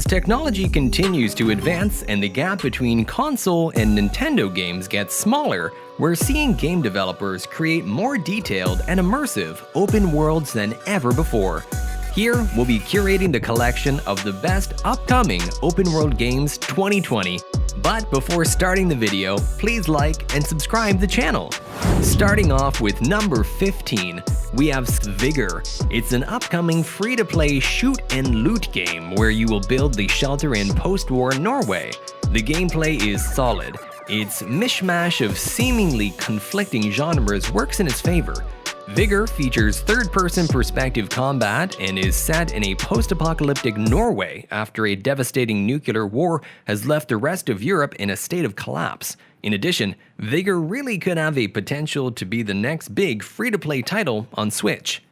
technology continues to advance and the gap between console and Nintendo games gets smaller, we're seeing game developers create more detailed and immersive open worlds than ever before. Here, we'll be curating the collection of the best upcoming open world games 2020. But before starting the video, please like and subscribe the channel. Starting off with number 15, we have VIGOR. It's an upcoming free-to-play shoot and loot game where you will build the shelter in post-war Norway. The gameplay is solid. Its mishmash of seemingly conflicting genres works in its favor. VIGOR features third-person perspective combat and is set in a post-apocalyptic Norway after a devastating nuclear war has left the rest of Europe in a state of collapse. In addition, VIGOR really could have a potential to be the next big free-to-play title on Switch.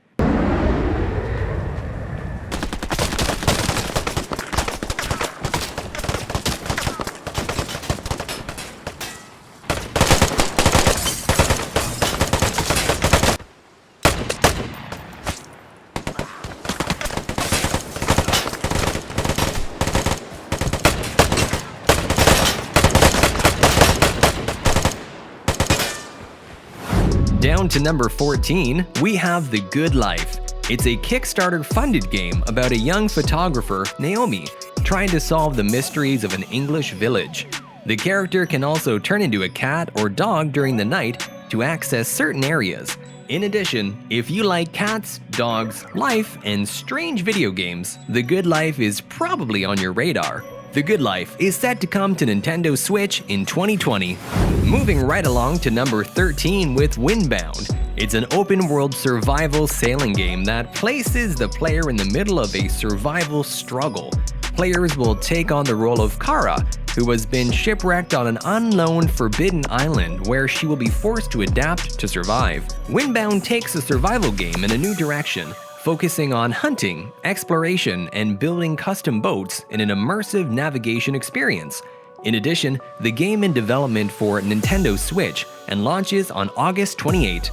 Down to number 14, we have The Good Life. It's a Kickstarter-funded game about a young photographer, Naomi, trying to solve the mysteries of an English village. The character can also turn into a cat or dog during the night to access certain areas. In addition, if you like cats, dogs, life, and strange video games, The Good Life is probably on your radar. The Good Life is set to come to Nintendo Switch in 2020. Moving right along to number 13 with WINDBOUND. It's an open-world survival sailing game that places the player in the middle of a survival struggle. Players will take on the role of Kara, who has been shipwrecked on an unknown forbidden island where she will be forced to adapt to survive. WINDBOUND takes the survival game in a new direction, focusing on hunting, exploration, and building custom boats in an immersive navigation experience. In addition, the game in development for Nintendo Switch and launches on August 28.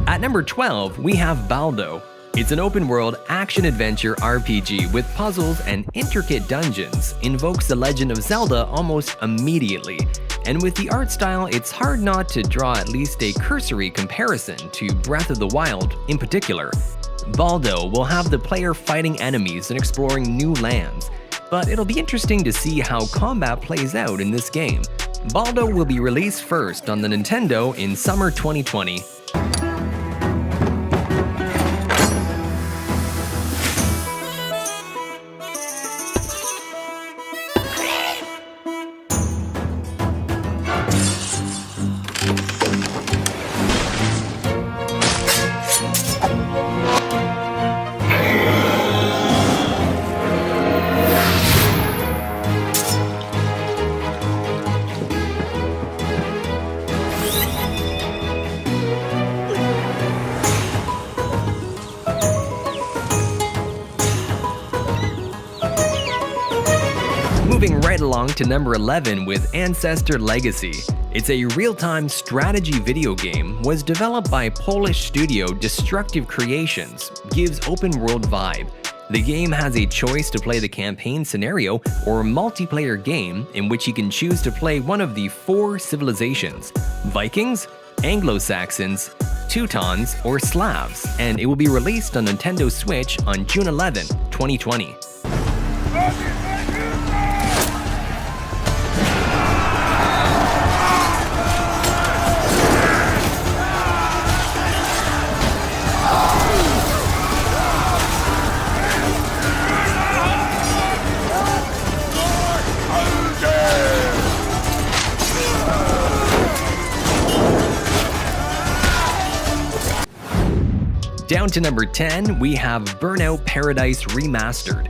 At number 12, we have BALDO. It's an open-world action-adventure RPG with puzzles and intricate dungeons, invokes the Legend of Zelda almost immediately. And with the art style, it's hard not to draw at least a cursory comparison to Breath of the Wild in particular. BALDO will have the player fighting enemies and exploring new lands, but it'll be interesting to see how combat plays out in this game. BALDO will be released first on the Nintendo in summer 2020. Moving right along to number 11 with Ancestor Legacy. It's a real-time strategy video game, was developed by Polish studio Destructive Creations, gives open-world vibe. The game has a choice to play the campaign scenario or multiplayer game in which you can choose to play one of the 4 civilizations: Vikings, Anglo-Saxons, Teutons, or Slavs, and it will be released on Nintendo Switch on June 11, 2020. Down to number 10, we have Burnout Paradise Remastered.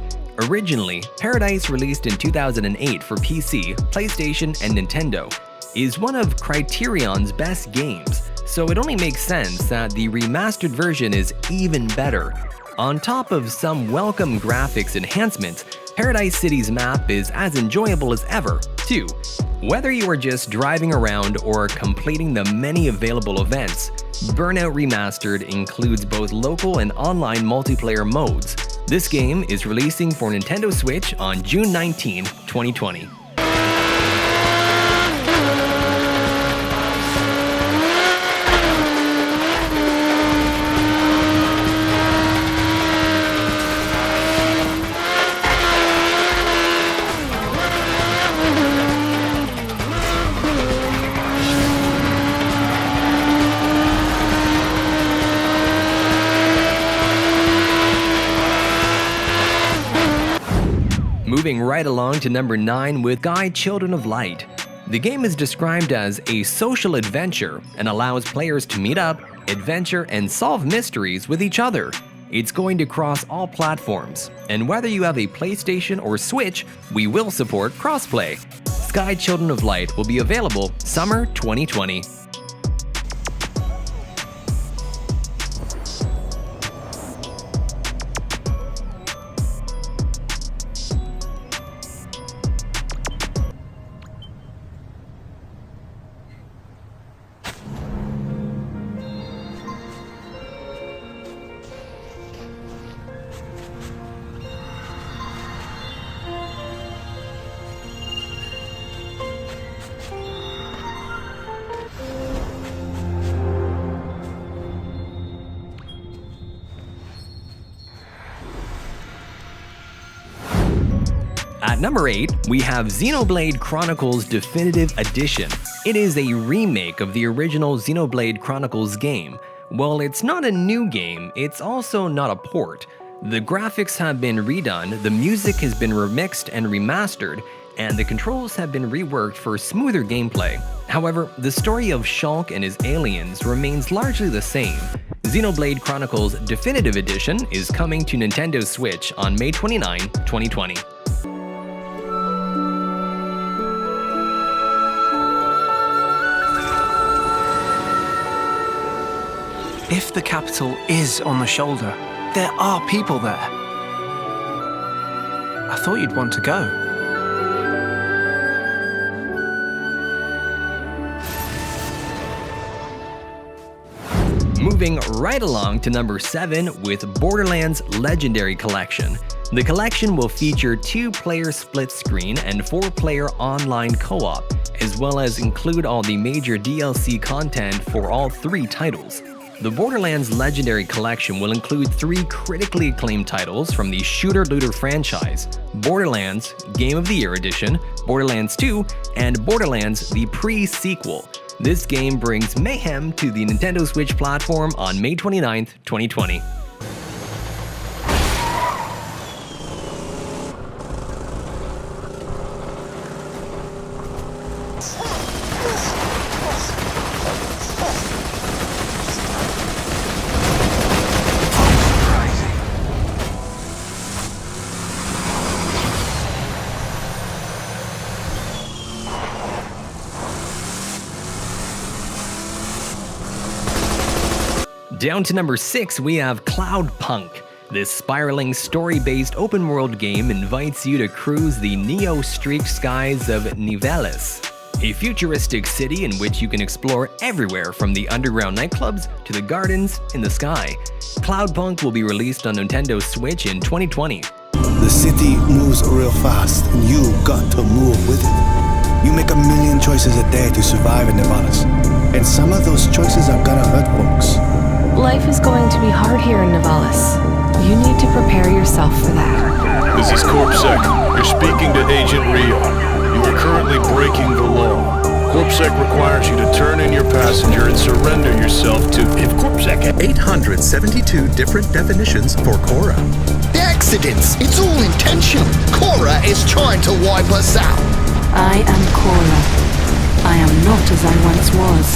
Originally, Paradise, released in 2008 for PC, PlayStation, and Nintendo, is one of Criterion's best games, so it only makes sense that the remastered version is even better. On top of some welcome graphics enhancements, Paradise City's map is as enjoyable as ever, too. Whether you are just driving around or completing the many available events, Burnout Remastered includes both local and online multiplayer modes. This game is releasing for Nintendo Switch on June 19, 2020. Moving right along to number 9 with Guide Children of Light. The game is described as a social adventure and allows players to meet up, adventure, and solve mysteries with each other. It's going to cross all platforms, and whether you have a PlayStation or Switch, we will support crossplay. Guide Children of Light will be available summer 2020. At number 8, we have XENOBLADE Chronicles Definitive Edition. It is a remake of the original XENOBLADE Chronicles game. While it's not a new game, it's also not a port. The graphics have been redone, the music has been remixed and remastered, and the controls have been reworked for smoother gameplay. However, the story of Shulk and his aliens remains largely the same. XENOBLADE Chronicles Definitive Edition is coming to Nintendo Switch on May 29, 2020. If the capital is on the shoulder, there are people there. I thought you'd want to go. Moving right along to number 7 with Borderlands Legendary Collection. The collection will feature 2-player split screen and 4-player online co-op, as well as include all the major DLC content for all 3 titles. The Borderlands Legendary Collection will include 3 critically acclaimed titles from the shooter-looter franchise: Borderlands Game of the Year Edition, Borderlands 2, and Borderlands the pre-sequel. This game brings mayhem to the Nintendo Switch platform on May 29, 2020. Down to number 6, we have CLOUDPUNK. This spiraling story-based open-world game invites you to cruise the neo-streaked skies of Niveles, a futuristic city in which you can explore everywhere from the underground nightclubs to the gardens in the sky. CLOUDPUNK will be released on Nintendo Switch in 2020. The city moves real fast, and you got to move with it. You make a million choices a day to survive in Niveles, and some of those choices are gonna hurt folks. Life is going to be hard here in Niveles. You need to prepare yourself for that. This is CorpSec. You're speaking to Agent Rio. You are currently breaking the law. CorpSec requires you to turn in your passenger and surrender yourself to... If CorpSec had 872 different definitions for Cora. The accidents, it's all intentional. Cora is trying to wipe us out. I am Cora. I am not as I once was.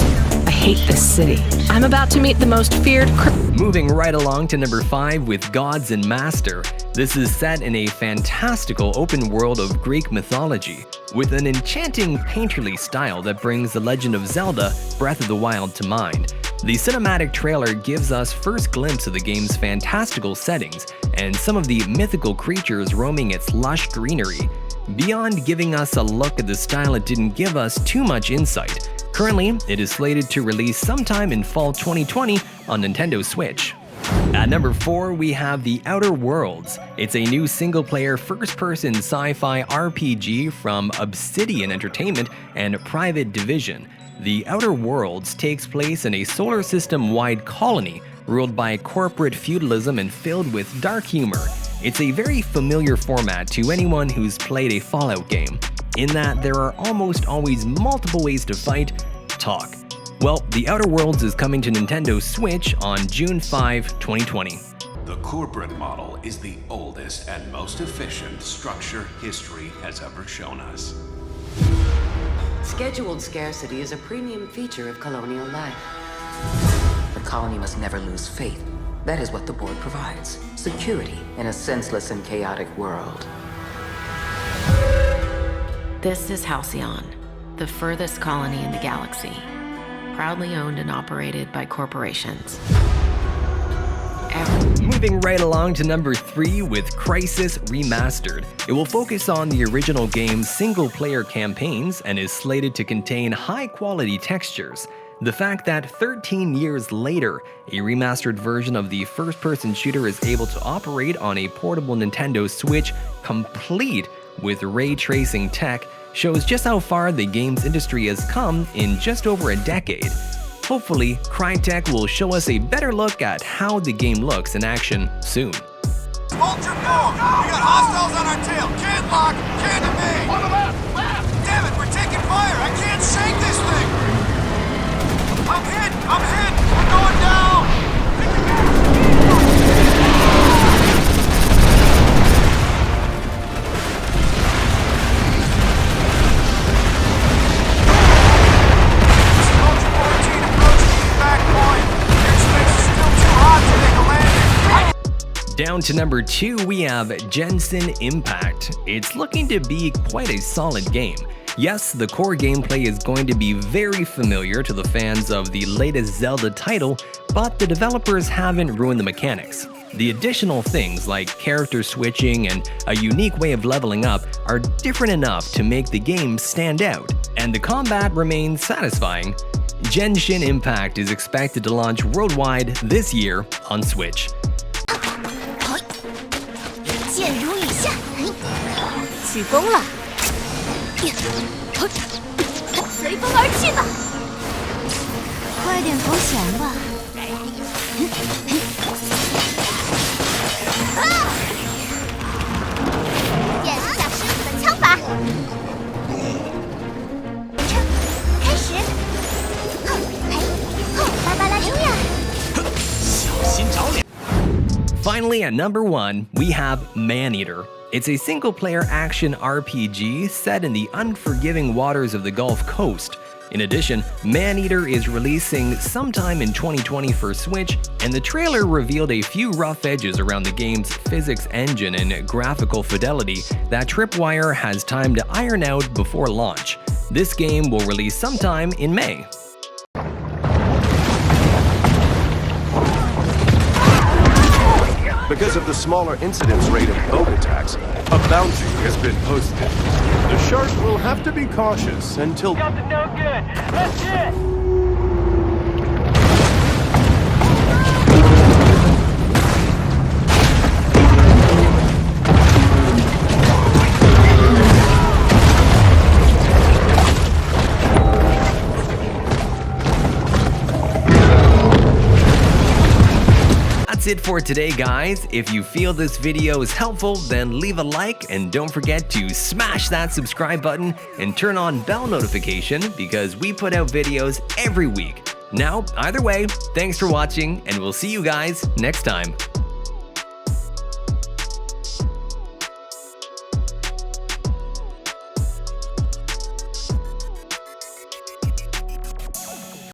I hate this city. I'm about to meet the most feared Moving right along to number 5 with Gods and Master. This is set in a fantastical open world of Greek mythology, with an enchanting painterly style that brings The Legend of Zelda: Breath of the Wild to mind. The cinematic trailer gives us first glimpse of the game's fantastical settings and some of the mythical creatures roaming its lush greenery. Beyond giving us a look at the style, it didn't give us too much insight. Currently, it is slated to release sometime in fall 2020 on Nintendo Switch. At number 4, we have The Outer Worlds. It's a new single-player first-person sci-fi RPG from Obsidian Entertainment and Private Division. The Outer Worlds takes place in a solar system-wide colony ruled by corporate feudalism and filled with dark humor. It's a very familiar format to anyone who's played a Fallout game, in that there are almost always multiple ways to fight, talk. Well, The Outer Worlds is coming to Nintendo Switch on June 5, 2020. The corporate model is the oldest and most efficient structure history has ever shown us. Scheduled scarcity is a premium feature of colonial life. The colony must never lose faith. That is what the board provides. Security in a senseless and chaotic world. This is Halcyon, the furthest colony in the galaxy, proudly owned and operated by corporations. Moving right along to number 3 with CRYSIS Remastered. It will focus on the original game's single-player campaigns and is slated to contain high-quality textures. The fact that 13 years later, a remastered version of the first-person shooter is able to operate on a portable Nintendo Switch complete with ray tracing tech shows just how far the games industry has come in just over a decade. Hopefully, Crytek will show us a better look at how the game looks in action soon. Hold your forward! We got hostiles on our tail! Can't lock! Can't evade! On the left! Damn it, we're taking fire! I can't shake this thing! I'm hit! I'm hit! We're going down! Down to number 2, we have Genshin Impact. It's looking to be quite a solid game. Yes, the core gameplay is going to be very familiar to the fans of the latest Zelda title, but the developers haven't ruined the mechanics. The additional things like character switching and a unique way of leveling up are different enough to make the game stand out, and the combat remains satisfying. Genshin Impact is expected to launch worldwide this year on Switch. 箭如雨下，起风了，随风而去吧，快点投降吧！演一下师傅的枪法，开始，芭芭拉音乐，小心着凉。 Finally, at number 1, we have MANEATER. It's a single-player action RPG set in the unforgiving waters of the Gulf Coast. In addition, MANEATER is releasing sometime in 2020 for Switch, and the trailer revealed a few rough edges around the game's physics engine and graphical fidelity that Tripwire has time to iron out before launch. This game will release sometime in May. Because of the smaller incidence rate of boat attacks, a bounty has been posted. The shark will have to be cautious until... Something no good! That's it! That's it for today, guys. If you feel this video is helpful, then leave a like and don't forget to smash that subscribe button and turn on bell notification because we put out videos every week. Now, either way, thanks for watching and we'll see you guys next time.